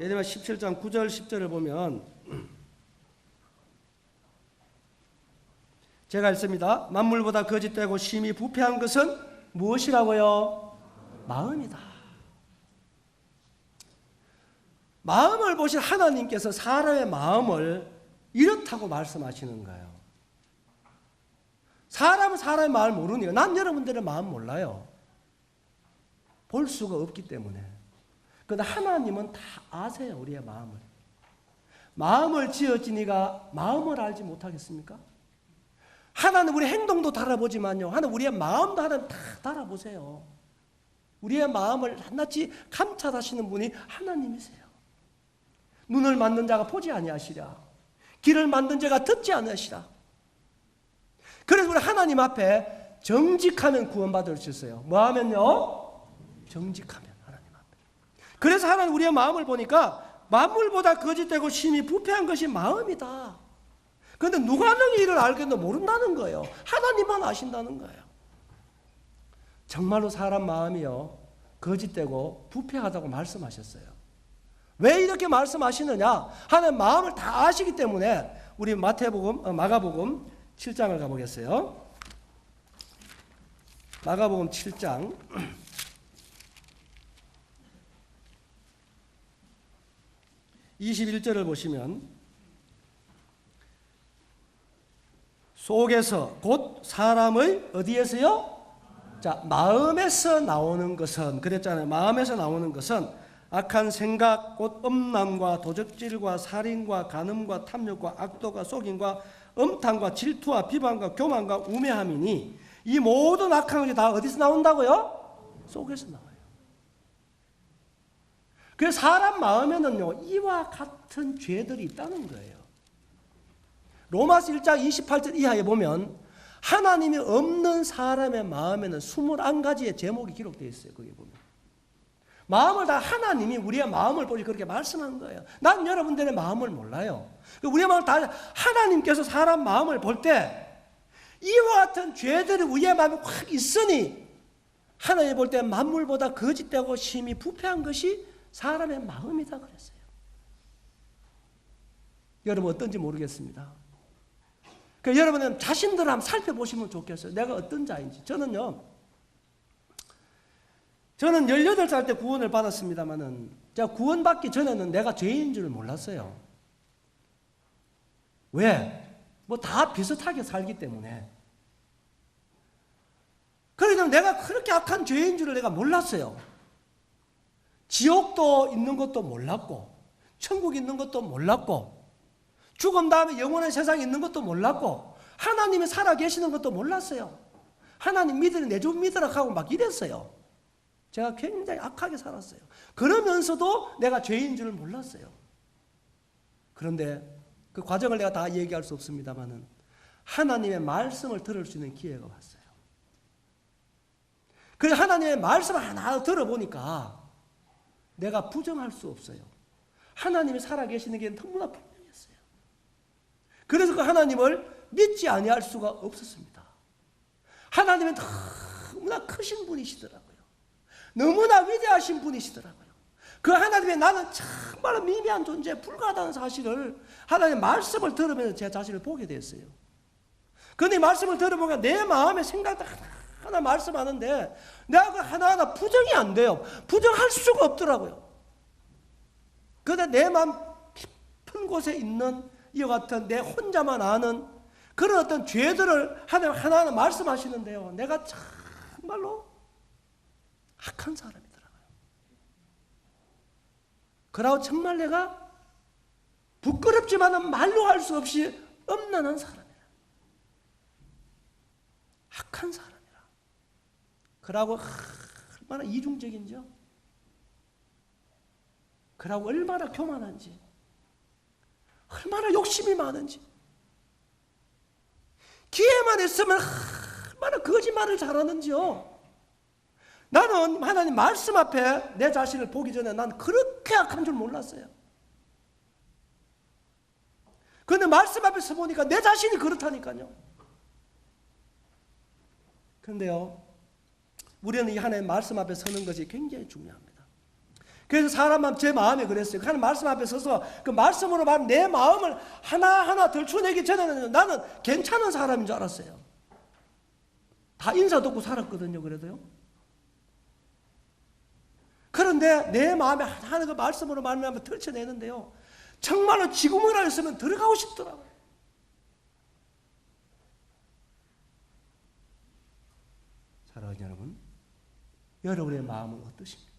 예레미야 17장 9절 10절을 보면 제가 읽습니다. 만물보다 거짓되고 심히 부패한 것은 무엇이라고요? 마음이다. 마음을 보신 하나님께서 사람의 마음을 이렇다고 말씀하시는 거예요. 사람은 사람의 마음을 모르니까. 난 여러분들의 마음 몰라요. 볼 수가 없기 때문에. 그런데 하나님은 다 아세요. 우리의 마음을. 마음을 지어지니가 마음을 알지 못하겠습니까? 하나님 우리 행동도 달아보지만요. 하나님 우리의 마음도 하나님 다 달아보세요. 우리의 마음을 낱낱이 감찰하시는 분이 하나님이세요. 눈을 만든 자가 보지 아니하시랴. 귀를 만든 자가 듣지 아니하시랴. 그래서 우리 하나님 앞에 정직하면 구원받을 수 있어요. 뭐 하면요? 정직하면 하나님 앞에. 그래서 하나님 우리의 마음을 보니까 만물보다 거짓되고 심히 부패한 것이 마음이다. 그런데 누가 너희 일을 알겠노? 모른다는 거예요. 하나님만 아신다는 거예요. 정말로 사람 마음이요 거짓되고 부패하다고 말씀하셨어요. 왜 이렇게 말씀하시느냐? 하나님 마음을 다 아시기 때문에 우리 마가복음 7장을 가보겠어요. 마가복음 7장 21절을 보시면 속에서 곧 사람의 어디에서요? 자, 마음에서 나오는 것은 그랬잖아요. 마음에서 나오는 것은 악한 생각, 곧 음란과 도적질과 살인과 간음과 탐욕과 악도가 속임과 음탕과 질투와 비방과 교만과 우매함이니 이 모든 악한 것이 다 어디서 나온다고요? 속에서 나와요. 그래서 사람 마음에는요 이와 같은 죄들이 있다는 거예요. 로마서 1장 28절 이하에 보면 하나님이 없는 사람의 마음에는 21가지의 제목이 기록되어 있어요. 거기 보면 마음을 다 하나님이 우리의 마음을 보시 그렇게 말씀한 거예요. 난 여러분들의 마음을 몰라요. 우리의 마음을 다 하나님께서 사람 마음을 볼 때 이와 같은 죄들이 우리의 마음에 확 있으니 하나님이 볼 때 만물보다 거짓되고 심히 부패한 것이 사람의 마음이다 그랬어요. 여러분 어떤지 모르겠습니다. 그러니까 여러분은 자신들을 한번 살펴보시면 좋겠어요. 내가 어떤 자인지. 저는 18살 때 구원을 받았습니다만은 제가 구원받기 전에는 내가 죄인 줄 몰랐어요. 왜? 뭐 다 비슷하게 살기 때문에. 그래서 내가 그렇게 악한 죄인 줄을 내가 몰랐어요. 지옥도 있는 것도 몰랐고 천국 있는 것도 몰랐고 죽은 다음에 영원한 세상에 있는 것도 몰랐고 하나님이 살아계시는 것도 몰랐어요. 하나님 믿으라 내 좀 믿으라 하고 막 이랬어요. 제가 굉장히 악하게 살았어요. 그러면서도 내가 죄인 줄을 몰랐어요. 그런데 그 과정을 내가 다 얘기할 수 없습니다만은 하나님의 말씀을 들을 수 있는 기회가 왔어요. 그래서 하나님의 말씀을 하나 들어보니까 내가 부정할 수 없어요. 하나님이 살아계시는 게 너무나 분명했어요. 그래서 그 하나님을 믿지 아니할 수가 없었습니다. 하나님은 너무나 크신 분이시더라고요. 너무나 위대하신 분이시더라고요. 그 하나님의 나는 정말 미미한 존재, 불가하다는 사실을 하나님의 말씀을 들으면서 제 자신을 보게 됐어요. 그런데 이 말씀을 들어보니까 내 마음의 생각도 하나 말씀하는데 내가 그 하나하나 부정이 안 돼요. 부정할 수가 없더라고요. 그런데 내 마음 깊은 곳에 있는 이와 같은 내 혼자만 아는 그런 어떤 죄들을 하나하나 말씀하시는데요. 내가 정말로 악한 사람이더라고요. 그러고 정말 내가 부끄럽지만은 말로 할 수 없이 엄난한 사람이에요. 악한 사람이라. 그러고 얼마나 이중적인지요. 그러고 얼마나 교만한지, 얼마나 욕심이 많은지, 기회만 있으면 얼마나 거짓말을 잘하는지요. 나는 하나님 말씀 앞에 내 자신을 보기 전에 난 그렇게 악한 줄 몰랐어요. 그런데 말씀 앞에서 보니까 내 자신이 그렇다니까요. 그런데요, 우리는 이 하나님 말씀 앞에 서는 것이 굉장히 중요합니다. 그래서 사람 제 마음에 그랬어요. 하나님 말씀 앞에 서서 그 말씀으로 말하면 내 마음을 하나하나 들춰내기 전에는 나는 괜찮은 사람인 줄 알았어요. 다 인사 듣고 살았거든요. 그래도요. 그런데 내 마음에 하나하나 그 말씀으로 말하면 들춰내는데요. 정말로 지금이라 했으면 들어가고 싶더라고요. 사랑하는 여러분, 여러분의 마음은 어떠십니까?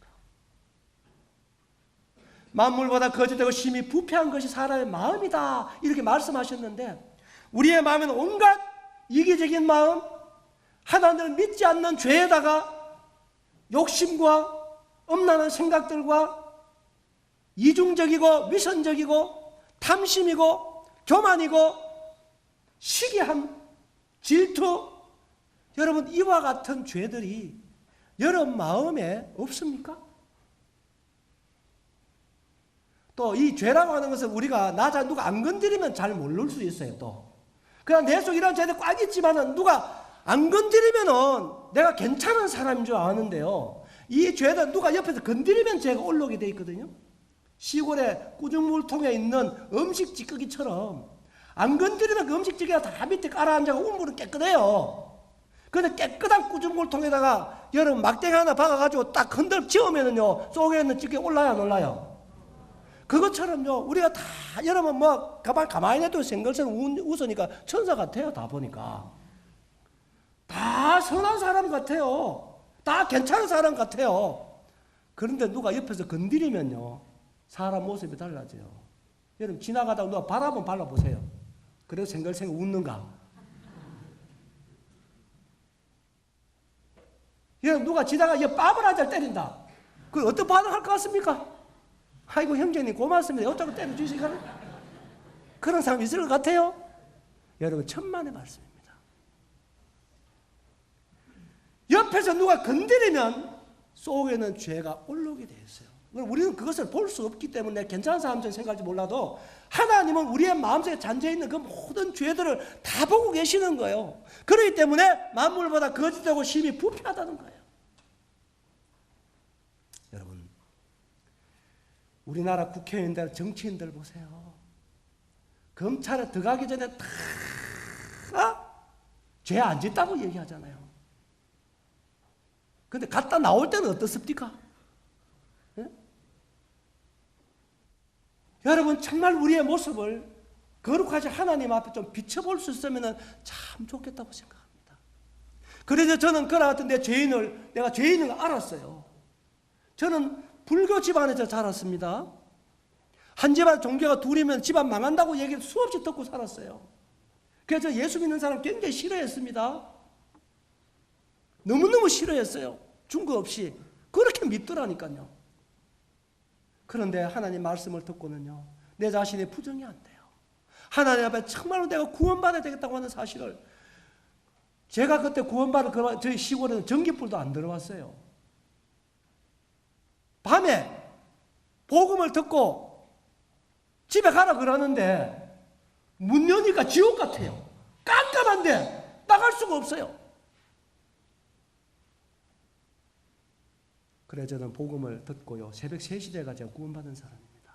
만물보다 거짓되고 심히 부패한 것이 사람의 마음이다 이렇게 말씀하셨는데, 우리의 마음은 온갖 이기적인 마음, 하나님을 믿지 않는 죄에다가 욕심과 엄란한 생각들과 이중적이고 위선적이고 탐심이고 교만이고 시기함, 질투, 여러분 이와 같은 죄들이 여러분 마음에 없습니까? 또 이 죄라고 하는 것은 우리가 나 자 누가 안 건드리면 잘 모를 수 있어요. 또 그냥 내 속 이런 죄들 꽉 있지만은 누가 안 건드리면은 내가 괜찮은 사람인 줄 아는데요. 이 죄는 누가 옆에서 건드리면 죄가 올라오게 돼 있거든요. 시골에 꾸중물통에 있는 음식 찌꺼기처럼 안 건드리면 그 음식 찌꺼기가 다 밑에 깔아앉아서 우물은 깨끗해요. 근데 깨끗한 꾸중물통에다가 여러분 막대기 하나 박아가지고 딱 흔들 지으면은요 속에 있는 찌꺼기 올라요 안 올라요? 그것처럼요 우리가 다 여러분 뭐 가만히 놔도 생글처럼 웃으니까 천사 같아요. 다 보니까 다 선한 사람 같아요. 다 괜찮은 사람 같아요. 그런데 누가 옆에서 건드리면요 사람 모습이 달라져요. 여러분 지나가다가 누가 발 한번 발라보세요. 그래서 생글생글 웃는가? 여러분 누가 지나가 뺨을 한 대 때린다. 그걸 어떤 반응할 것 같습니까? 아이고 형제님 고맙습니다. 어쩌고 때려주시고 그런 사람 있을 것 같아요? 여러분 천만의 말씀입니다. 옆에서 누가 건드리면 속에는 죄가 올라오게 되어 있어요. 우리는 그것을 볼 수 없기 때문에 괜찮은 사람처럼 생각할지 몰라도 하나님은 우리의 마음속에 잠재있는 그 모든 죄들을 다 보고 계시는 거예요. 그렇기 때문에 만물보다 거짓되고 심히 부패하다는 거예요. 여러분 우리나라 국회의원들 정치인들 보세요. 검찰에 들어가기 전에 다 죄 안 짓다고 얘기하잖아요. 근데 갔다 나올 때는 어떻습니까? 네? 여러분 정말 우리의 모습을 거룩하지 하나님 앞에 좀 비춰볼 수 있으면 참 좋겠다고 생각합니다. 그래서 저는 그와 같은 내가 죄인을 알았어요. 저는 불교 집안에서 자랐습니다. 한 집안 종교가 둘이면 집안 망한다고 얘기를 수없이 듣고 살았어요. 그래서 예수 믿는 사람 굉장히 싫어했습니다. 너무너무 싫어했어요. 증거 없이 그렇게 믿더라니까요. 그런데 하나님 말씀을 듣고는요 내 자신의 부정이 안 돼요. 하나님 앞에 정말로 내가 구원받아야 되겠다고 하는 사실을, 제가 그때 구원받을 저희 시골에는 전기불도 안 들어왔어요. 밤에 복음을 듣고 집에 가라 그러는데 문 여니까 지옥 같아요. 깜깜한데 나갈 수가 없어요. 그래 저는 복음을 듣고요 새벽 3시 돼가 제가 구원받은 사람입니다.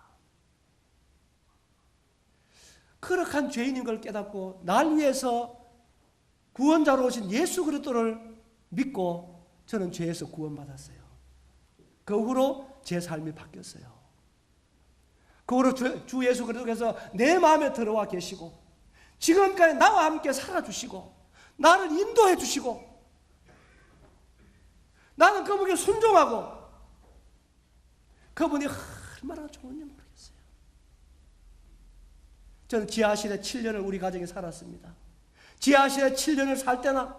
거룩한 죄인인 걸 깨닫고 날 위해서 구원자로 오신 예수 그리스도를 믿고 저는 죄에서 구원받았어요. 그 후로 제 삶이 바뀌었어요. 그 후로 주 예수 그리스도께서 내 마음에 들어와 계시고 지금까지 나와 함께 살아주시고 나를 인도해 주시고 나는 그분에게 순종하고, 그분이 얼마나 좋은지 모르겠어요. 저는 지하실에 7년을 우리 가정에 살았습니다. 지하실에 7년을 살 때나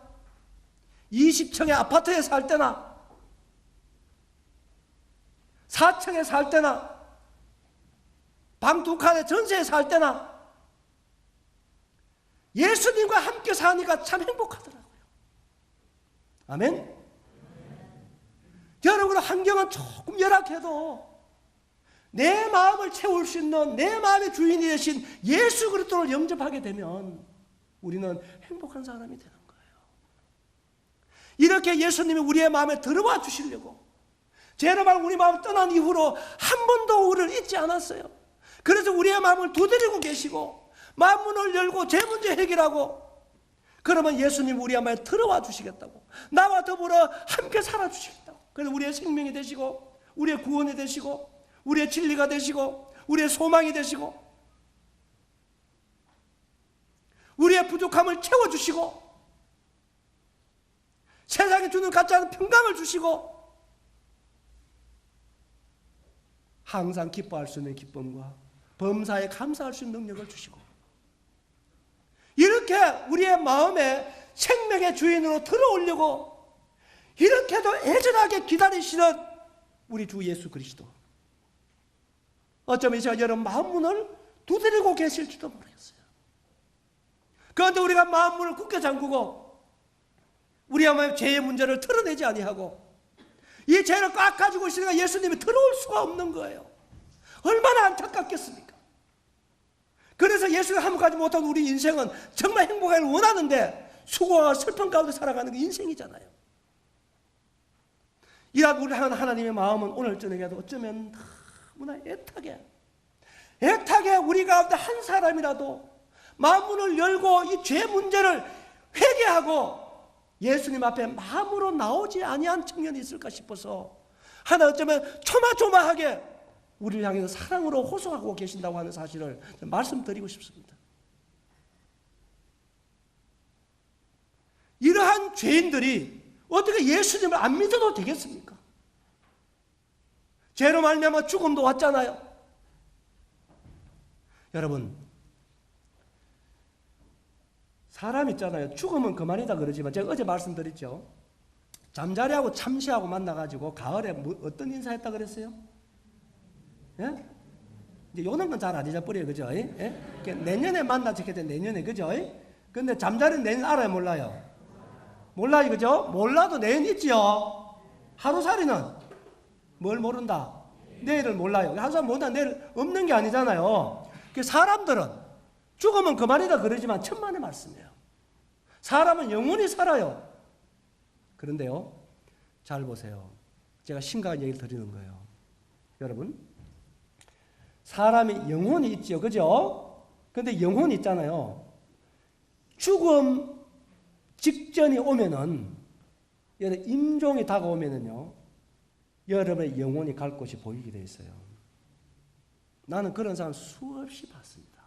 20층의 아파트에 살 때나 4층에 살 때나 방 2칸의 전세에 살 때나 예수님과 함께 사니까 참 행복하더라고요. 아멘. 여러분 환경은 조금 열악해도 내 마음을 채울 수 있는 내 마음의 주인이 되신 예수 그리스도를 영접하게 되면 우리는 행복한 사람이 되는 거예요. 이렇게 예수님이 우리의 마음에 들어와 주시려고 죄로 말 우리 마음을 떠난 이후로 한 번도 우리를 잊지 않았어요. 그래서 우리의 마음을 두드리고 계시고 마음문을 열고 죄 문제 해결하고, 그러면 예수님 우리의 마음에 들어와 주시겠다고, 나와 더불어 함께 살아주시겠다고. 그래서 우리의 생명이 되시고 우리의 구원이 되시고 우리의 진리가 되시고 우리의 소망이 되시고 우리의 부족함을 채워주시고 세상에 주는 같지 않은 평강을 주시고 항상 기뻐할 수 있는 기쁨과 범사에 감사할 수 있는 능력을 주시고, 이렇게 우리의 마음에 생명의 주인으로 들어오려고 이렇게도 애절하게 기다리시는 우리 주 예수 그리스도, 어쩌면 이제 여러분 마음문을 두드리고 계실지도 모르겠어요. 그런데 우리가 마음문을 굳게 잠그고 우리의 마음의 죄의 문제를 털어내지 아니하고 이 죄를 꽉 가지고 있으니까 예수님이 들어올 수가 없는 거예요. 얼마나 안타깝겠습니까? 그래서 예수가 한번까지 못한 우리 인생은 정말 행복하기를 원하는데 수고와 슬픔 가운데 살아가는 게 인생이잖아요. 이런 우리 하나님의 마음은 오늘 저녁에도 어쩌면 너무나 애타게 우리 가운데 한 사람이라도 마음문을 열고 이 죄 문제를 회개하고 예수님 앞에 마음으로 나오지 아니한 청년이 있을까 싶어서 하나 어쩌면 조마조마하게 우리를 향해서 사랑으로 호소하고 계신다고 하는 사실을 말씀드리고 싶습니다. 이러한 죄인들이 어떻게 예수님을 안 믿어도 되겠습니까? 죄로 말미암아 죽음도 왔잖아요. 여러분, 사람 있잖아요. 죽으면 그만이다 그러지만 제가 어제 말씀드렸죠. 잠자리하고 참새하고 만나가지고 가을에 어떤 인사했다 그랬어요? 예? 이제 요런 건 잘 안 잊어버려요. 그죠? 예? 내년에 만나지 그때 내년에. 그죠? 근데 잠자리는 내년 알아요? 몰라요? 몰라요. 그죠? 몰라도 내년 있지요. 하루살이는 뭘 모른다? 내일을 몰라요. 한 사람 모른다 내일 없는 게 아니잖아요. 사람들은 죽으면 그만이다 그러지만 천만의 말씀이에요. 사람은 영원히 살아요. 그런데요, 잘 보세요. 제가 심각한 얘기를 드리는 거예요. 여러분, 사람이 영혼이 있지요. 그죠? 근데 영혼이 있잖아요. 죽음 직전이 오면은, 여러분, 임종이 다가오면은요, 여러분의 영혼이 갈 곳이 보이게 돼 있어요. 나는 그런 사람 수없이 봤습니다.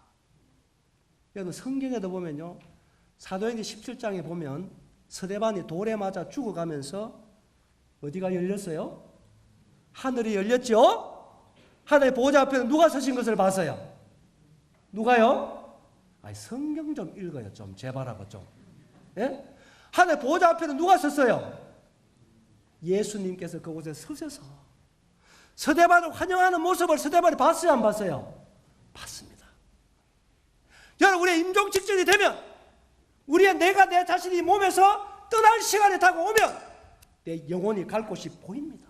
여러분, 성경에도 보면요, 사도행전 17장에 보면 스데반이 돌에 맞아 죽어가면서 어디가 열렸어요? 하늘이 열렸죠? 하늘의 보좌 앞에는 누가 서신 것을 봤어요? 누가요? 아니, 성경 좀 읽어요. 좀 제발하고 좀. 예? 하늘 보좌 앞에는 누가 섰어요? 예수님께서 그곳에 서셔서 스데반을 환영하는 모습을 스데반이 봤어요? 안 봤어요? 봤습니다. 여러분, 우리의 임종 직전이 되면 우리의 내가 내 자신이 몸에서 떠날 시간이 다가오면 내 영혼이 갈 곳이 보입니다.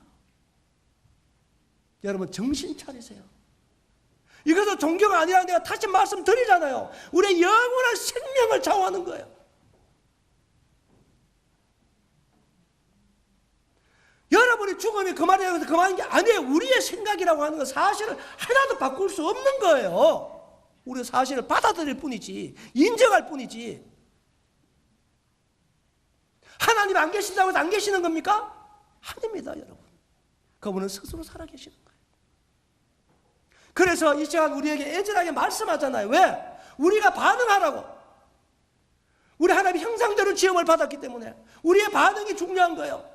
여러분, 정신 차리세요. 이것은 종교가 아니라 내가 다시 말씀드리잖아요. 우리의 영원한 생명을 좌우하는 거예요. 여러분이 죽음이 그만인 게 아니에요. 우리의 생각이라고 하는 건 사실을 하나도 바꿀 수 없는 거예요. 우리가 사실을 받아들일 뿐이지, 인정할 뿐이지. 하나님 안 계신다고 해서 안 계시는 겁니까? 아닙니다, 여러분. 그분은 스스로 살아계시는 거예요. 그래서 이 시간 우리에게 애절하게 말씀하잖아요. 왜? 우리가 반응하라고. 우리 하나님의 형상대로 지음을 받았기 때문에 우리의 반응이 중요한 거예요.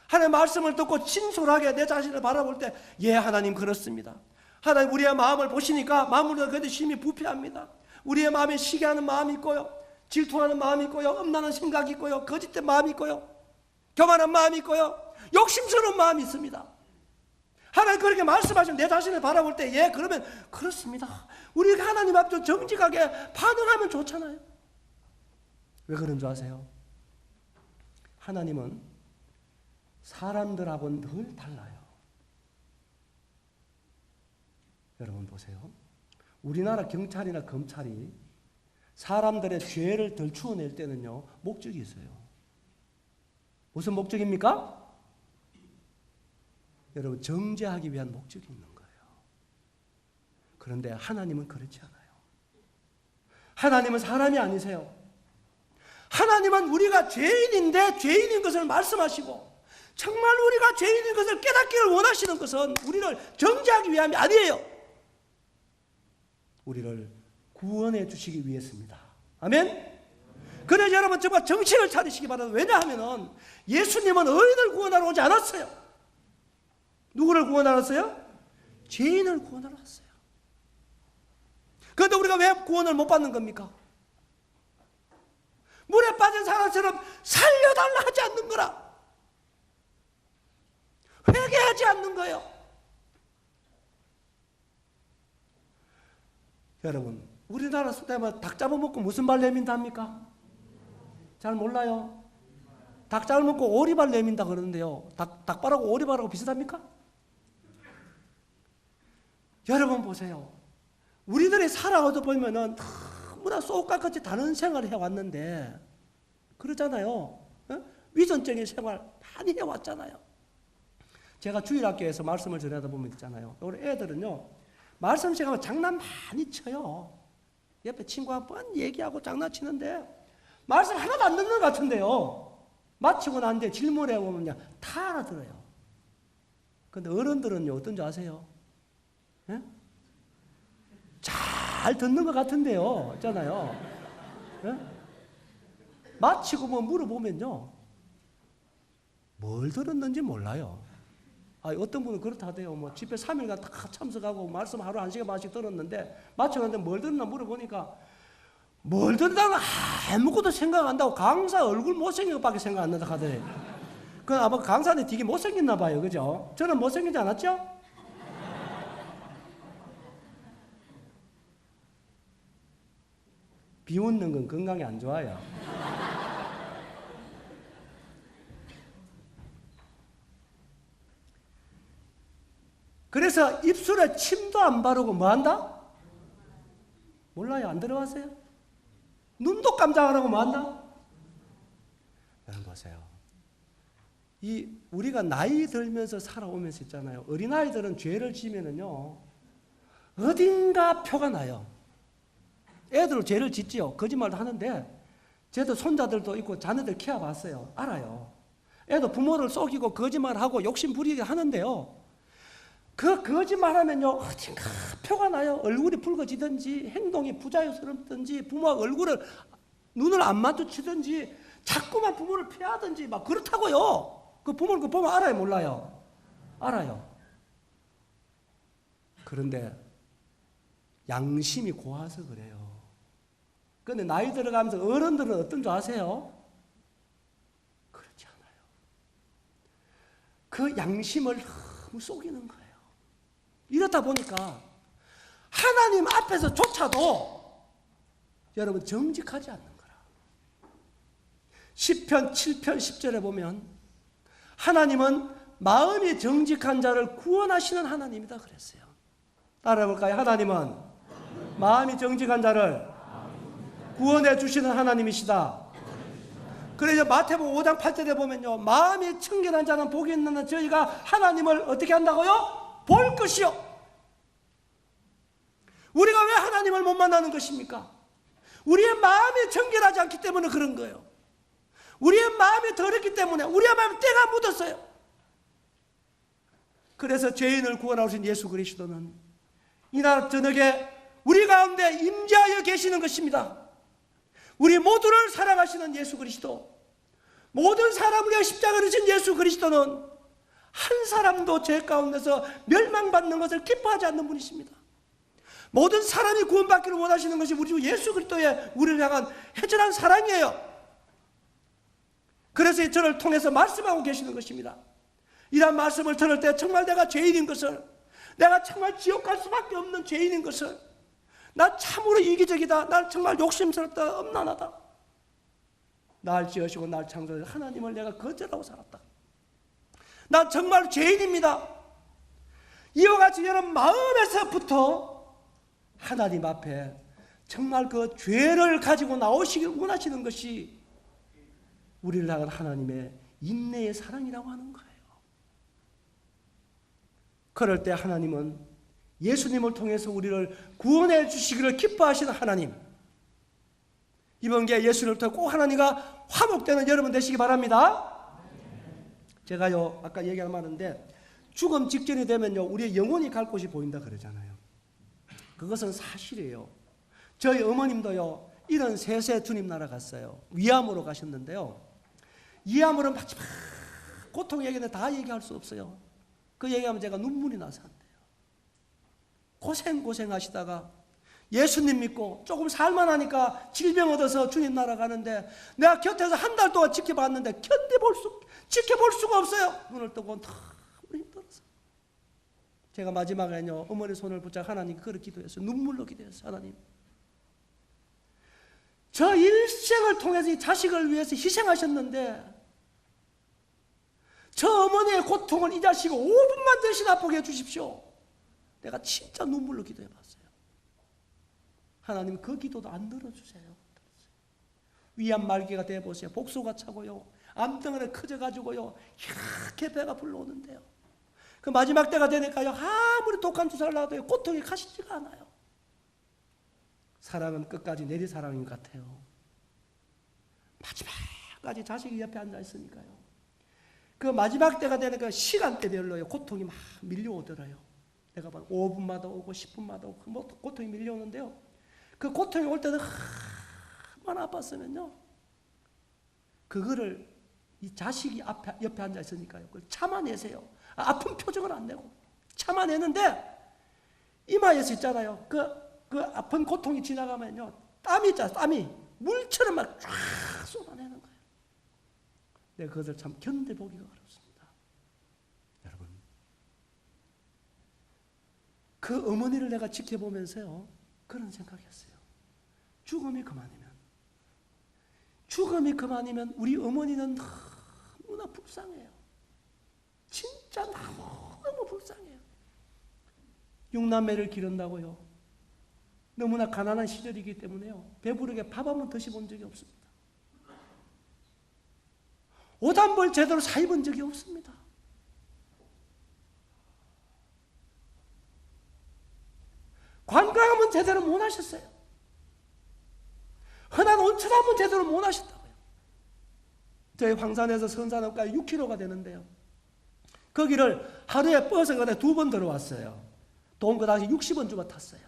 하나님의 말씀을 듣고 진솔하게 내 자신을 바라볼 때, 예, 하나님 그렇습니다. 하나님 우리의 마음을 보시니까 마음으로 그래도 심히 부패합니다. 우리의 마음에 시기하는 마음이 있고요, 질투하는 마음이 있고요, 엄난한 생각이 있고요, 거짓된 마음이 있고요, 교만한 마음이 있고요, 욕심스러운 마음이 있습니다. 하나님 그렇게 말씀하시면 내 자신을 바라볼 때, 예, 그러면 그렇습니다. 우리가 하나님 앞에 정직하게 반응하면 좋잖아요. 왜 그런 줄 아세요? 하나님은 사람들하고는 늘 달라요. 여러분 보세요. 우리나라 경찰이나 검찰이 사람들의 죄를 덜추어낼 때는요, 목적이 있어요. 무슨 목적입니까? 여러분 정죄하기 위한 목적이 있는 거예요. 그런데 하나님은 그렇지 않아요. 하나님은 사람이 아니세요. 하나님은 우리가 죄인인데 죄인인 것을 말씀하시고 정말 우리가 죄인인 것을 깨닫기를 원하시는 것은 우리를 정죄하기 위함이 아니에요. 우리를 구원해 주시기 위해서입니다. 아멘? 그래서 여러분 정말 정신을 차리시기 바랍니다. 왜냐하면 예수님은 의인을 구원하러 오지 않았어요. 누구를 구원하러 왔어요? 죄인을 구원하러 왔어요. 그런데 우리가 왜 구원을 못 받는 겁니까? 물에 빠진 사람처럼 살려달라 하지 않는 거라. 회개하지 않는 거예요. 여러분, 우리나라 때문에 닭 잡아먹고 무슨 발 내민다 합니까? 잘 몰라요. 닭 잡아먹고 오리발 내민다 그러는데요. 닭발하고 오리발하고 비슷합니까? 여러분 보세요. 우리들이 살아오다 보면은 너무나 쏙깍같이 다른 생활을 해왔는데 그러잖아요. 어? 위선적인 생활 많이 해왔잖아요. 제가 주일학교에서 말씀을 전하다 보면 있잖아요. 우리 애들은요. 말씀 시간에 장난 많이 쳐요. 옆에 친구와 뻔 얘기하고 장난치는데 말씀 하나도 안 듣는 것 같은데요. 마치고 난 뒤에 질문해 보면요. 다 알아들어요. 그런데 어른들은요. 어떤 줄 아세요? 예? 잘 듣는 것 같은데요. 있잖아요. 예? 마치고 뭐 물어보면요. 뭘 들었는지 몰라요. 어떤 분은 그렇다 하대요. 뭐 집회 3일간 다 참석하고 말씀 하루 1시간 반씩 들었는데 마치고 난 뒤에 뭘 들었나 물어보니까 뭘 듣다가 아무것도 생각 안 한다고 강사 얼굴 못생긴 것밖에 생각 안 난다 하더래요. 그건 아마 강사한테 되게 못생겼나 봐요. 그죠? 저는 못생기지 않았죠? 비웃는 건 건강에 안 좋아요. 그래서 입술에 침도 안 바르고 뭐 한다? 몰라요? 안 들어봤어요? 눈도 깜짝 안 하고 뭐 한다? 여러분 보세요. 우리가 나이 들면서 살아오면서 있잖아요. 어린아이들은 죄를 지면은요, 어딘가 표가 나요. 애들은 죄를 짓지요. 거짓말도 하는데, 쟤도 손자들도 있고 자녀들 키워봤어요. 알아요. 애도 부모를 속이고 거짓말하고 욕심 부리게 하는데요. 그 거짓말하면요, 어딘가 표가 나요. 얼굴이 붉어지든지, 행동이 부자유스럽든지, 부모가 눈을 안 마주치든지, 자꾸만 부모를 피하든지, 막 그렇다고요. 그 부모를 그 보면 알아요, 몰라요? 알아요. 그런데 양심이 고와서 그래요. 그런데 나이 들어가면서 어른들은 어떤 줄 아세요? 그렇지 않아요. 그 양심을 너무 속이는 거예요. 이렇다 보니까 하나님 앞에서조차도 여러분 정직하지 않는 거라. 시편 7편 10절에 보면 하나님은 마음이 정직한 자를 구원하시는 하나님이다 그랬어요. 따라해볼까요? 하나님은 마음이 정직한 자를 구원해 주시는 하나님이시다. 그래서 마태복음 5장 8절에 보면요, 마음이 청결한 자는 복이 있는 저희가 하나님을 어떻게 한다고요? 볼 것이요. 우리가 왜 하나님을 못 만나는 것입니까? 우리의 마음이 정결하지 않기 때문에 그런 거예요. 우리의 마음이 더럽기 때문에, 우리의 마음에 때가 묻었어요. 그래서 죄인을 구원하신 예수 그리스도는 이날 저녁에 우리 가운데 임재하여 계시는 것입니다. 우리 모두를 사랑하시는 예수 그리스도, 모든 사람을 위해 십자가를 지신 예수 그리스도는 한 사람도 죄 가운데서 멸망받는 것을 기뻐하지 않는 분이십니다. 모든 사람이 구원받기를 원하시는 것이 우리 예수 그리스도의 우리를 향한 해절한 사랑이에요. 그래서 저를 통해서 말씀하고 계시는 것입니다. 이런 말씀을 들을 때 정말 내가 죄인인 것을, 내가 정말 지옥 갈 수밖에 없는 죄인인 것을, 나 참으로 이기적이다, 날 정말 욕심스럽다, 엄난하다, 날 지으시고 날 창조하신 하나님을 내가 거절하고 살았다, 난 정말 죄인입니다. 이와 같이 여러분 마음에서부터 하나님 앞에 정말 그 죄를 가지고 나오시길 원하시는 것이 우리를 향한 하나님의 인내의 사랑이라고 하는 거예요. 그럴 때 하나님은 예수님을 통해서 우리를 구원해 주시기를 기뻐하시는 하나님, 이번 기회에 예수를 통해 꼭 하나님과 화목되는 여러분 되시기 바랍니다. 제가요 아까 얘기한 말인데, 죽음 직전이 되면요 우리의 영혼이 갈 곳이 보인다 그러잖아요. 그것은 사실이에요. 저희 어머님도요 73세 주님 나라 갔어요. 위암으로 가셨는데요, 위암으로 마지막 고통 얘기는 다 얘기할 수 없어요. 그 얘기하면 제가 눈물이 나서 안 돼요. 고생하시다가 예수님 믿고 조금 살만하니까 질병 얻어서 주님 나라 가는데, 내가 곁에서 한 달 동안 지켜봤는데 지켜볼 수가 없어요. 눈을 뜨고 너무 힘들어서 제가 마지막에는요 어머니 손을 붙잡아 하나님 그렇게 기도했어요. 눈물로 기도했어요. 하나님, 저 일생을 통해서 이 자식을 위해서 희생하셨는데 저 어머니의 고통을 이 자식이 5분만 대신 아프게 해주십시오. 내가 진짜 눈물로 기도해봤어요. 하나님 그 기도도 안 들어주세요. 위암 말기가 돼보세요. 복소가 차고요, 암덩어리 커져가지고요 이렇게 배가 불러오는데요, 그 마지막 때가 되니까요 아무리 독한 주사를 놔도요 고통이 가시지가 않아요. 사랑은 끝까지 내리사랑인 것 같아요. 마지막까지 자식이 옆에 앉아 있으니까요, 그 마지막 때가 되니까 시간대별로요 고통이 막 밀려오더라요. 내가 봐 5분마다 오고 10분마다 오고 고통이 밀려오는데요, 그 고통이 올 때는 얼마나 아팠으면요, 그거를 이 자식이 옆에 앉아 있으니까요 그걸 참아내세요. 아픈 표정을 안 내고 참아내는데, 이마에서 있잖아요 그 아픈 고통이 지나가면요 땀이 있잖아요, 땀이 물처럼 막 쫙 쏟아내는 거예요. 내가 그것을 참 견뎌보기가 어렵습니다. 여러분, 그 어머니를 내가 지켜보면서요 그런 생각했어요. 죽음이 그만이면 우리 어머니는 너무나 불쌍해요. 진짜 너무 불쌍해요. 6남매를 기른다고요, 너무나 가난한 시절이기 때문에요 배부르게 밥 한 번 드셔본 적이 없습니다. 옷 한 벌 제대로 사 입은 적이 없습니다. 관광하면 제대로 못 하셨어요. 흔한 온천 한번 제대로 못 하셨다고요. 저희 황산에서 선산읍까지 6km가 되는데요, 거기를 하루에 버스가 2번 들어왔어요. 돈 그 당시 60원 주고 탔어요.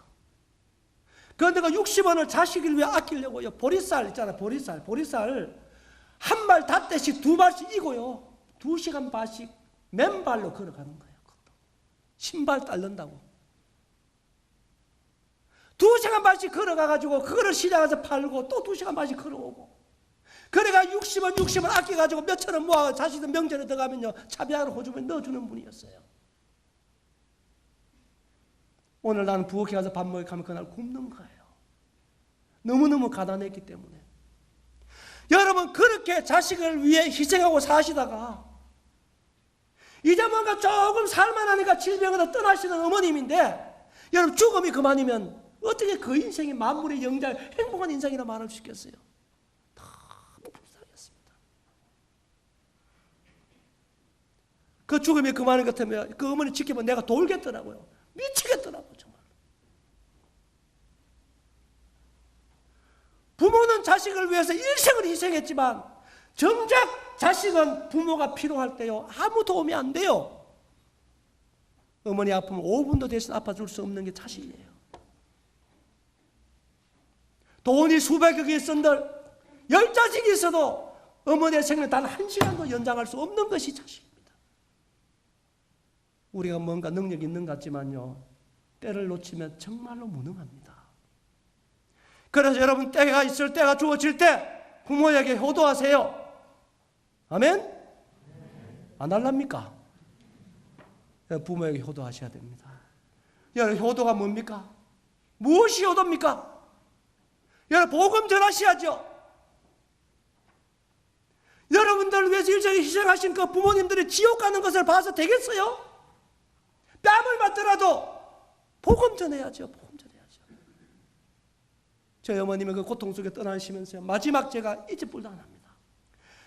그런데 그 60원을 자식을 위해 아끼려고요 보리쌀 있잖아요, 보리쌀 한 발 닷대씩 2발씩 이고요 2시간 반씩 맨발로 걸어가는 거예요. 신발 딸른다고 2시간 반씩 걸어가가지고 그거를 시장에서 팔고 또 2시간 반씩 걸어오고, 그래가 60원 아껴가지고 몇천 원 모아 자식들 명절에 들어가면요 차비하러 호주머니 넣어주는 분이었어요. 오늘 나는 부엌에 가서 밥 먹으러 가면 그날 굶는 거예요. 너무너무 가난했기 때문에. 여러분, 그렇게 자식을 위해 희생하고 사시다가 이제 뭔가 조금 살만하니까 질병으로 떠나시는 어머님인데, 여러분 죽음이 그만이면 어떻게 그 인생이 만물의 영장 행복한 인생이라 말할 수 있겠어요? 너무 불쌍했습니다. 그 죽음이 그만인 것 같으면 그 어머니 지켜보면 내가 돌겠더라고요. 미치겠더라고요. 정말. 부모는 자식을 위해서 일생을 희생했지만 정작 자식은 부모가 필요할 때요 아무 도움이 안 돼요. 어머니 아프면 5분도 대신 아파줄 수 없는 게 자식이에요. 돈이 수백억이 있은들 10자식이 있어도 어머니의 생명 단 1시간도 연장할 수 없는 것이 자식입니다. 우리가 뭔가 능력이 있는 것 같지만요 때를 놓치면 정말로 무능합니다. 그래서 여러분 때가 있을 때가 주어질 때 부모에게 효도하세요. 아멘? 안 할랍니까? 부모에게 효도하셔야 됩니다. 여러분 효도가 뭡니까? 무엇이 효도입니까? 여러분 복음 전하셔야죠. 여러분들을 위해서 일생을 희생하신 그 부모님들이 지옥 가는 것을 봐서 되겠어요? 뺨을 맞더라도 복음 전해야죠. 복음 전해야죠. 저희 어머님은 그 고통 속에 떠나시면서 마지막 제가 잊을 불도 안 합니다.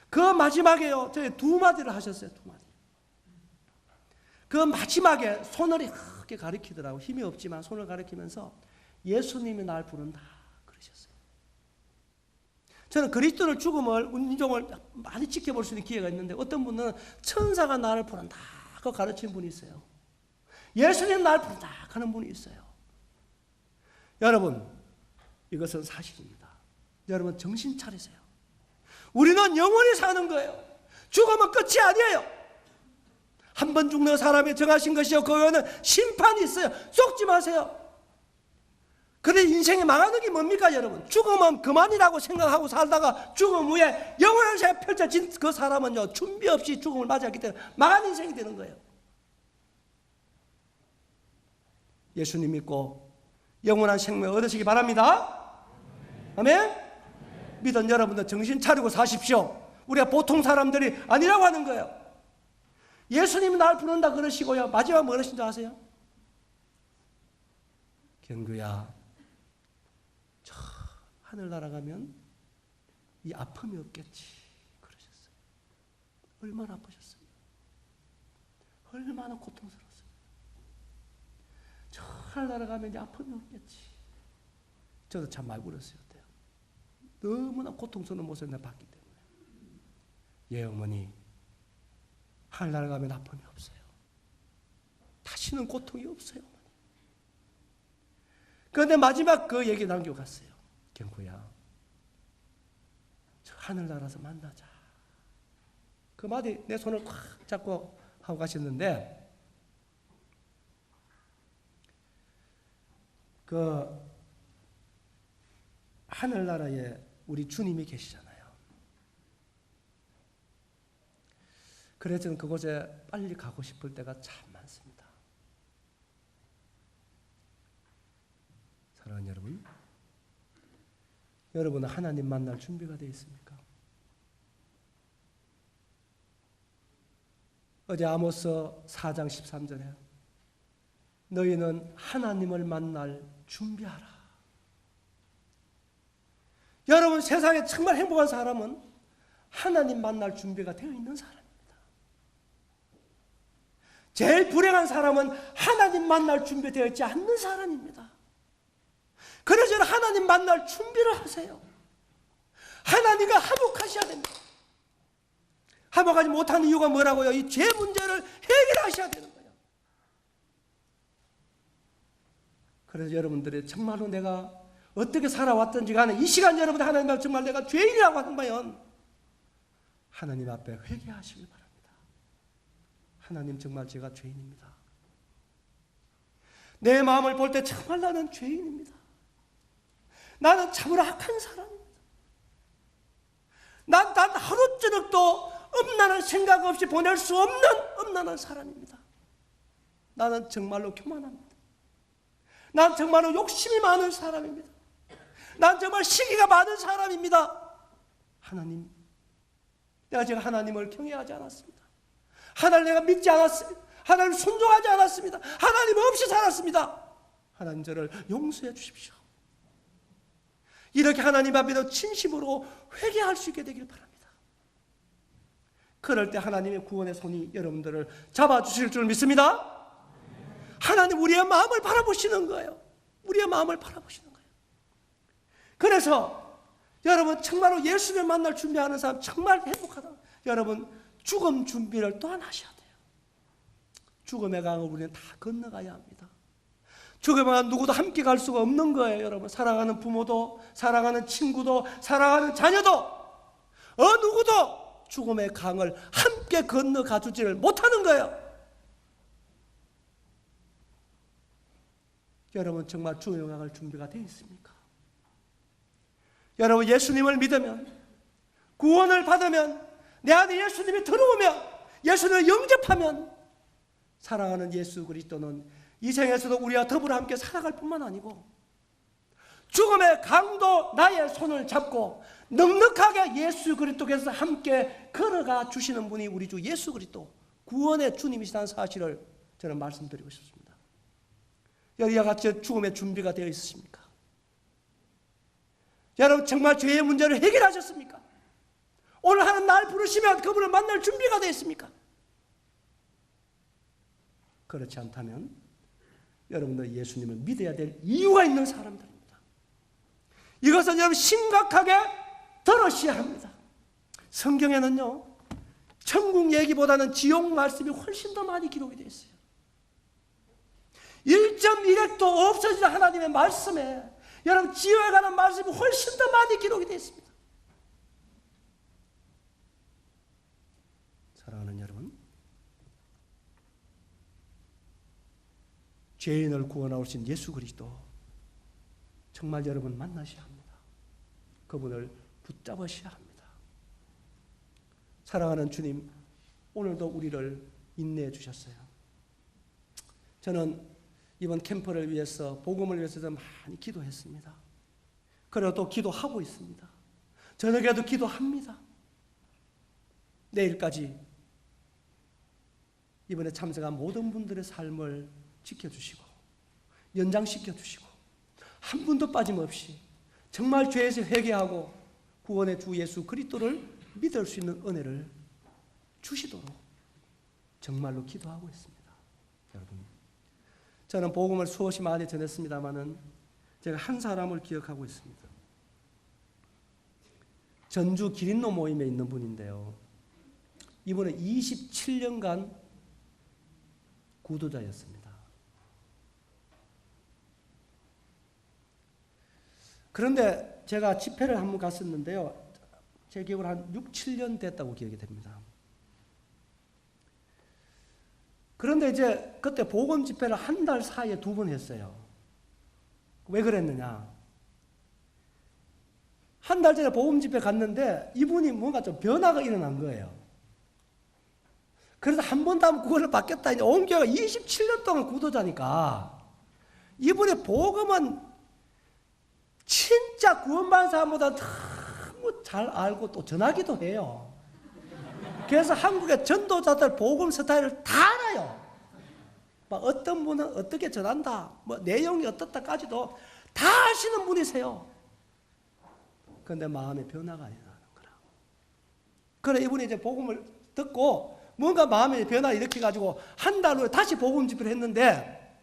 그 마지막에요 저희 2마디를 하셨어요. 2마디. 그 마지막에 손을 이렇게 가리키더라고. 힘이 없지만 손을 가리키면서 예수님이 날 부른다 그러셨어요. 저는 그리스도를 죽음을 운종을 많이 지켜볼 수 있는 기회가 있는데 어떤 분은 천사가 나를 부른다 그 가르친 분이 있어요. 예수님 날 부른다 하는 분이 있어요. 여러분 이것은 사실입니다. 여러분 정신 차리세요. 우리는 영원히 사는 거예요. 죽으면 끝이 아니에요. 한 번 죽는 사람이 정하신 것이요 그 후에는 심판이 있어요. 속지 마세요. 그래 인생이 망하는 게 뭡니까 여러분? 죽으면 그만이라고 생각하고 살다가 죽음 후에 영원한 생에 펼쳐진 그 사람은요 준비 없이 죽음을 맞이했기 때문에 망한 인생이 되는 거예요. 예수님 믿고 영원한 생명을 얻으시기 바랍니다. 아멘? 믿은 여러분들 정신 차리고 사십시오. 우리가 보통 사람들이 아니라고 하는 거예요. 예수님이 날 부른다 그러시고요. 마지막 뭐 그러신 줄 아세요? 경규야, 저 하늘 날아가면 이 아픔이 없겠지 그러셨어요. 얼마나 아프셨어요? 얼마나 고통스러웠어요. 저 하늘 날아가면 이 아픔이 없겠지. 저도 참 많이 울었어요. 그때요. 너무나 고통스러운 모습을 내가 봤기 때문에. 예 어머니, 하늘 날아가면 아픔이 없어요. 다시는 고통이 없어요. 그런데 마지막 그 얘기 남기고 갔어요. 경구야, 저 하늘 날아서 만나자. 그 마디 내 손을 꽉 잡고 하고 가셨는데 그 하늘나라에 우리 주님이 계시잖아요. 그래서 저는 그곳에 빨리 가고 싶을 때가 참 많습니다. 사랑하는 여러분, 여러분은 하나님 만날 준비가 되어 있습니까? 어제 아모스 4장 13절에 너희는 하나님을 만날 준비하라. 여러분 세상에 정말 행복한 사람은 하나님 만날 준비가 되어 있는 사람입니다. 제일 불행한 사람은 하나님 만날 준비되어 있지 않는 사람입니다. 그래서 하나님 만날 준비를 하세요. 하나님과 화목하셔야 됩니다. 화목하지 못하는 이유가 뭐라고요? 이 죄 문제를 해결하셔야 되는 거예요. 그래서 여러분들이 정말로 내가 어떻게 살아왔든지 간에 이 시간 여러분 하나님 앞에 정말 내가 죄인이라고 한다면 하나님 앞에 회개하시길 바랍니다. 하나님 정말 제가 죄인입니다. 내 마음을 볼 때 정말 나는 죄인입니다. 나는 참으로 악한 사람입니다. 난 하루저녁도 음란한 생각 없이 보낼 수 없는 음란한 사람입니다. 나는 정말로 교만합니다. 난 정말로 욕심이 많은 사람입니다. 난 정말 시기가 많은 사람입니다. 하나님, 제가 하나님을 경외하지 않았습니다. 하나님 내가 믿지 않았습니다. 하나님 순종하지 않았습니다. 하나님 없이 살았습니다. 하나님 저를 용서해 주십시오. 이렇게 하나님 앞에서 진심으로 회개할 수 있게 되길 바랍니다. 그럴 때 하나님의 구원의 손이 여러분들을 잡아주실 줄 믿습니다. 하나님 우리의 마음을 바라보시는 거예요. 우리의 마음을 바라보시는 거예요. 그래서 여러분 정말로 예수를 만날 준비하는 사람 정말 행복하다. 여러분 죽음 준비를 또한 하셔야 돼요. 죽음의 강을 우리는 다 건너가야 합니다. 죽음의 강 누구도 함께 갈 수가 없는 거예요. 여러분 사랑하는 부모도 사랑하는 친구도 사랑하는 자녀도 누구도 죽음의 강을 함께 건너가 주지를 못하는 거예요. 여러분 정말 죽음의 강을 준비가 되어 있습니까? 여러분 예수님을 믿으면 구원을 받으면 내 안에 예수님이 들어오면 예수님을 영접하면 사랑하는 예수 그리스도는 이 생에서도 우리와 더불어 함께 살아갈 뿐만 아니고 죽음의 강도 나의 손을 잡고 넉넉하게 예수 그리스도께서 함께 걸어가 주시는 분이 우리 주 예수 그리스도 구원의 주님이시다는 사실을 저는 말씀드리고 싶습니다. 여기와 같이 죽음의 준비가 되어 있으십니까? 여러분 정말 죄의 문제를 해결하셨습니까? 오늘 하는 날 부르시면 그분을 만날 준비가 되어 있습니까? 그렇지 않다면 여러분들 예수님을 믿어야 될 이유가 있는 사람들입니다. 이것은 여러분 심각하게 들으셔야 합니다. 성경에는요, 천국 얘기보다는 지옥 말씀이 훨씬 더 많이 기록이 되어 있어요. 1.1핵도 없어진 하나님의 말씀에 여러분 지옥에 관한 말씀이 훨씬 더 많이 기록이 되어 있습니다. 사랑하는 여러분, 죄인을 구원하신 예수 그리스도 정말 여러분 만나셔야 합니다. 그분을 붙잡으셔야 합니다. 사랑하는 주님, 오늘도 우리를 인내해 주셨어요. 저는 이번 캠프를 위해서, 복음을 위해서 많이 기도했습니다. 그리고 또 기도하고 있습니다. 저녁에도 기도합니다. 내일까지 이번에 참석한 모든 분들의 삶을 지켜주시고 연장시켜주시고 한 분도 빠짐없이 정말 죄에서 회개하고 구원의 주 예수 그리스도를 믿을 수 있는 은혜를 주시도록 정말로 기도하고 있습니다. 여러분, 저는 복음을 수없이 많이 전했습니다마는 제가 한 사람을 기억하고 있습니다. 전주 기린노 모임에 있는 분인데요. 이분은 27년간 구도자였습니다. 그런데 제가 집회를 한번 갔었는데요. 제 기억으로 한 6, 7년 됐다고 기억이 됩니다. 그런데 이제 그때 복음 집회를 한 달 사이에 2번 했어요. 왜 그랬느냐? 한 달 전에 복음 집회 갔는데 이분이 뭔가 좀 변화가 일어난 거예요. 그래서 한 번 더 하면 구원을 받겠다. 이제 온 교회가 27년 동안 구도자니까 이분의 복음은 진짜 구원받은 사람보다 너무 잘 알고 또 전하기도 해요. 그래서 한국의 전도자들 복음 스타일을 다 알아요. 막 어떤 분은 어떻게 전한다, 뭐 내용이 어떻다까지도 다 아시는 분이세요. 그런데 마음의 변화가 일어나는 거라. 그래 이분이 이제 복음을 듣고 뭔가 마음의 변화를 일으켜가지고 한 달 후에 다시 복음 집회를 했는데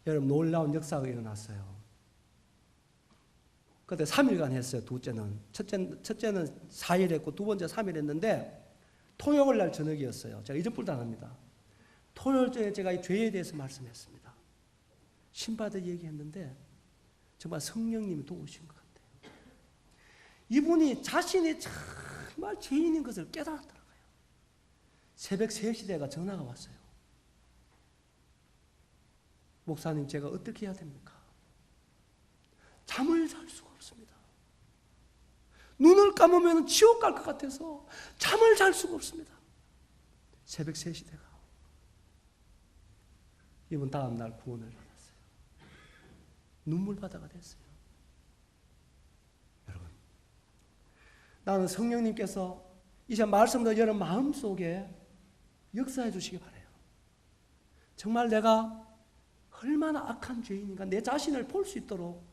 여러분 놀라운 역사가 일어났어요. 그때 3일간 했어요. 둘째는. 첫째는 4일 했고 두 번째 3일 했는데 토요일 날 저녁이었어요. 제가 잊어버리도 안 합니다. 토요일 전에 제가 이 죄에 대해서 말씀했습니다. 신바들 얘기했는데 정말 성령님이 도우신 것 같아요. 이분이 자신이 정말 죄인인 것을 깨달았더라고요. 새벽 3시 대가 전화가 왔어요. 목사님, 제가 어떻게 해야 됩니까? 잠을 잘 수가 없습니다. 눈을 감으면 지옥 갈 것 같아서 잠을 잘 수가 없습니다. 새벽 3시 대가. 이분 다음 날 구원을 받았어요. 눈물바다가 됐어요. 여러분, 나는 성령님께서 이제 말씀을 여러분 마음속에 역사해 주시기 바라요. 정말 내가 얼마나 악한 죄인인가 내 자신을 볼 수 있도록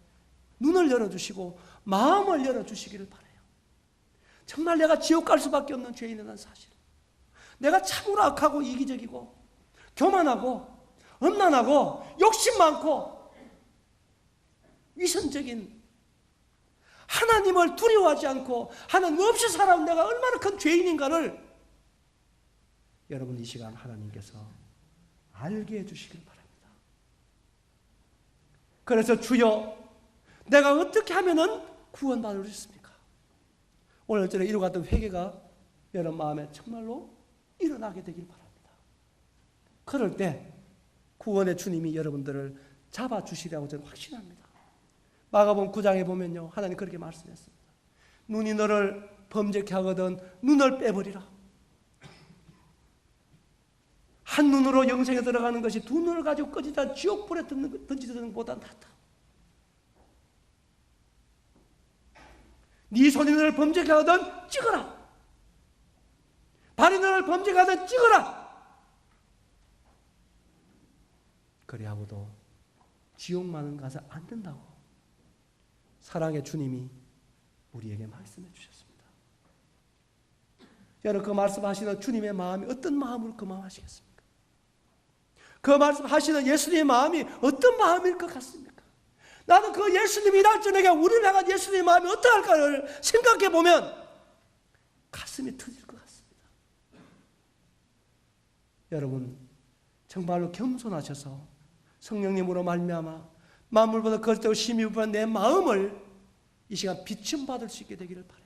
눈을 열어주시고 마음을 열어주시기를 바라요. 정말 내가 지옥 갈 수밖에 없는 죄인이라는 사실, 내가 참으로 악하고 이기적이고 교만하고 엄난하고 욕심 많고 위선적인, 하나님을 두려워하지 않고 하나님 없이 살아온 내가 얼마나 큰 죄인인가를 여러분 이 시간 하나님께서 알게 해주시길 바랍니다. 그래서 주여, 내가 어떻게 하면은 구원받을 수 있습니까? 오늘 저는 이루 같은 회개가 여러분 마음에 정말로 일어나게 되길 바랍니다. 그럴 때 구원의 주님이 여러분들을 잡아주시리라고 저는 확신합니다. 마가복음 9장에 보면요, 하나님 그렇게 말씀했습니다. 눈이 너를 범죄케 하거든 눈을 빼버리라. 한 눈으로 영생에 들어가는 것이 두 눈을 가지고 꺼지다 지옥불에 던지는 것보다 낫다. 네 손이 너를 범죄케 하거든 찍어라. 발이 너를 범죄케 하거든 찍어라. 그리하고도 지옥만은 가서 안 된다고 사랑의 주님이 우리에게 말씀해 주셨습니다. 여러분, 그 말씀하시는 주님의 마음이 어떤 마음으로 그 마음 하시겠습니까? 그 말씀하시는 예수님의 마음이 어떤 마음일 것 같습니까? 나는 그 예수님이 이날 저녁에 우리를 향한 예수님의 마음이 어떠할까를 생각해 보면 가슴이 터질 것 같습니다. 여러분 정말로 겸손하셔서 성령님으로 말미암아 만물보다 거짓되고 심히 부한 내 마음을 이 시간 비춤 받을 수 있게 되기를 바라요.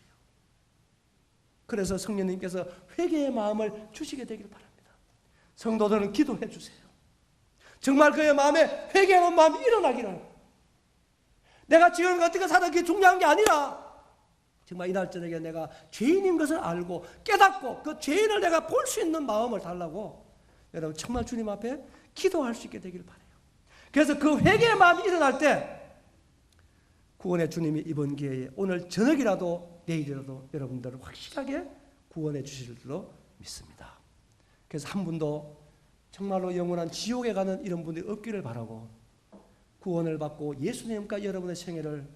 그래서 성령님께서 회개의 마음을 주시게 되기를 바랍니다. 성도들은 기도해 주세요. 정말 그의 마음에 회개하는 마음이 일어나기를. 내가 지금 어떻게 사는 게 중요한 게 아니라 정말 이날 저녁에 내가 죄인인 것을 알고 깨닫고 그 죄인을 내가 볼 수 있는 마음을 달라고 여러분 정말 주님 앞에 기도할 수 있게 되기를 바라요. 그래서 그 회개의 마음이 일어날 때 구원의 주님이 이번 기회에 오늘 저녁이라도 내일이라도 여러분들을 확실하게 구원해 주실 줄로 믿습니다. 그래서 한 분도 정말로 영원한 지옥에 가는 이런 분들이 없기를 바라고 구원을 받고 예수님과 여러분의 생애를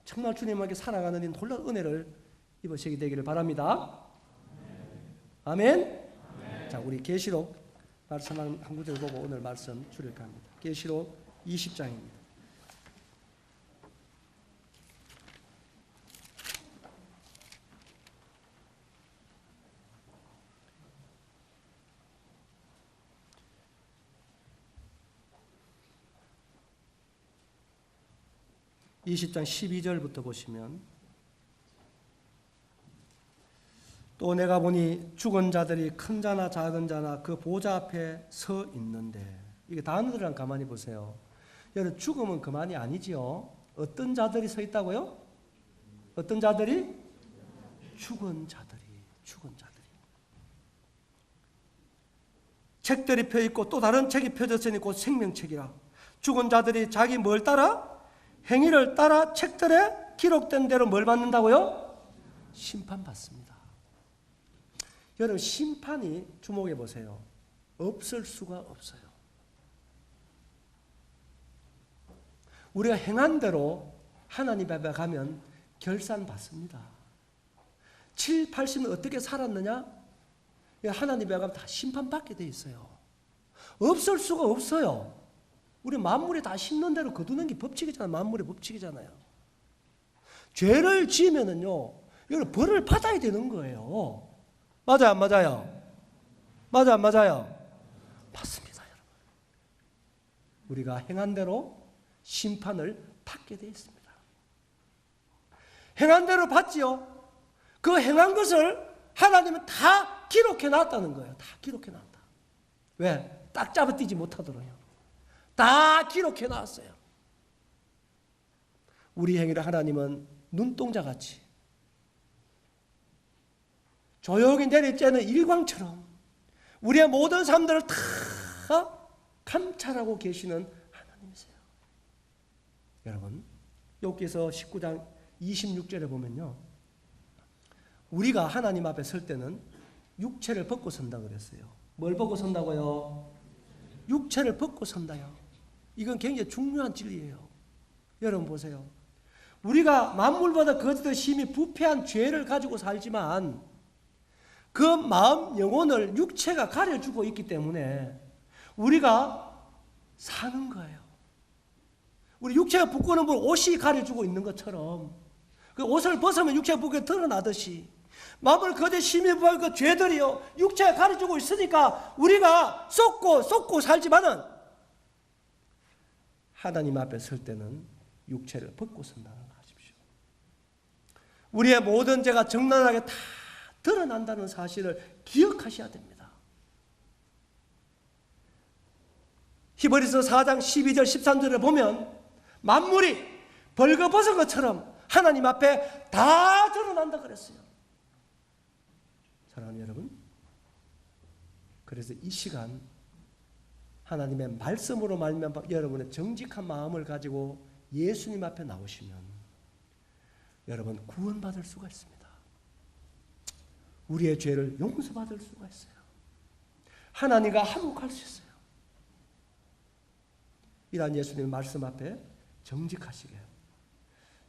정말 주님에게 살아가는 이 놀라운 은혜를 입으시게 되기를 바랍니다. 아멘. 자, 우리 계시록 말씀 한 구절 보고 오늘 말씀 출력합니다. 계시록 20장입니다. (20장) 12절부터 보시면 또 내가 보니 죽은 자들이 큰 자나 작은 자나 그 보좌 앞에 서 있는데 이게 단어들랑 가만히 보세요. 여러분 죽음은 그만이 아니지요. 어떤 자들이 서 있다고요? 어떤 자들이? 죽은 자들이. 책들이 펴 있고 또 다른 책이 펴졌으니 곧 생명책이라. 죽은 자들이 자기 뭘 따라? 행위를 따라 책들에 기록된 대로 뭘 받는다고요? 심판받습니다. 여러분 심판이 주목해 보세요. 없을 수가 없어요. 우리가 행한 대로 하나님 앞에 가면 결산받습니다. 7, 80은 어떻게 살았느냐? 하나님 앞에 가면 다 심판받게 돼 있어요. 없을 수가 없어요. 우리 만물이 다 심는 대로 거두는 게 법칙이잖아요. 만물의 법칙이잖아요. 죄를 지으면은요, 이걸 벌을 받아야 되는 거예요. 맞아요, 안 맞아요? 맞아요, 안 맞아요? 맞습니다, 여러분. 우리가 행한 대로 심판을 받게 되어 있습니다. 행한 대로 받지요. 그 행한 것을 하나님은 다 기록해 놨다는 거예요. 다 기록해 놨다. 왜? 딱 잡아뛰지 못하도록요. 다 기록해 놨어요. 우리 행위를 하나님은 눈동자같이 조용히 내리쬐는 일광처럼 우리의 모든 삶들을 다 감찰하고 계시는 하나님이세요. 여러분 욥기서 19장 26절에 보면요, 우리가 하나님 앞에 설 때는 육체를 벗고 선다고 그랬어요. 뭘 벗고 선다고요? 육체를 벗고 선다요. 이건 굉장히 중요한 진리예요. 여러분 보세요. 우리가 만물보다 거짓되고 심히 부패한 죄를 가지고 살지만 그 마음, 영혼을 육체가 가려주고 있기 때문에 우리가 사는 거예요. 우리 육체가 붓고는 옷이 가려주고 있는 것처럼 그 옷을 벗으면 육체가 붓게 드러나듯이 마음을 거짓 심히 부한 그 죄들이요 육체가 가려주고 있으니까 우리가 쏟고 살지만은 하나님 앞에 설 때는 육체를 벗고 선다는 거 아십시오. 우리의 모든 죄가 적나라하게 다 드러난다는 사실을 기억하셔야 됩니다. 히브리서 4장 12절 13절에 보면 만물이 벌거벗은 것처럼 하나님 앞에 다 드러난다 그랬어요. 사랑하는 여러분, 그래서 이 시간 하나님의 말씀으로 말미암아 여러분의 정직한 마음을 가지고 예수님 앞에 나오시면 여러분 구원받을 수가 있습니다. 우리의 죄를 용서받을 수가 있어요. 하나님과 화목할 수 있어요. 이러한 예수님의 말씀 앞에 정직하시게.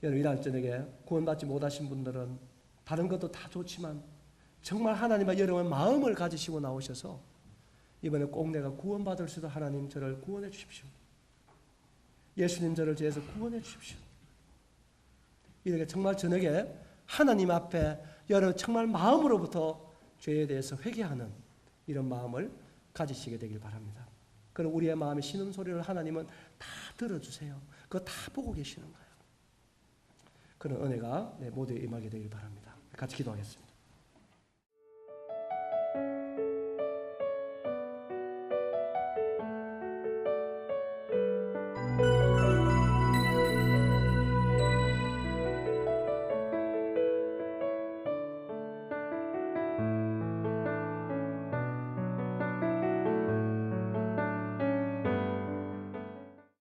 여러분 이날 저녁에 구원받지 못하신 분들은 다른 것도 다 좋지만 정말 하나님과 여러분의 마음을 가지시고 나오셔서 이번에 꼭 내가 구원받을 수도 하나님 저를 구원해 주십시오. 예수님 저를 죄에서 구원해 주십시오. 이렇게 정말 저녁에 하나님 앞에 여러분 정말 마음으로부터 죄에 대해서 회개하는 이런 마음을 가지시게 되길 바랍니다. 그럼 우리의 마음의 신음소리를 하나님은 다 들어주세요. 그거 다 보고 계시는 거예요. 그런 은혜가 모두에 임하게 되길 바랍니다. 같이 기도하겠습니다.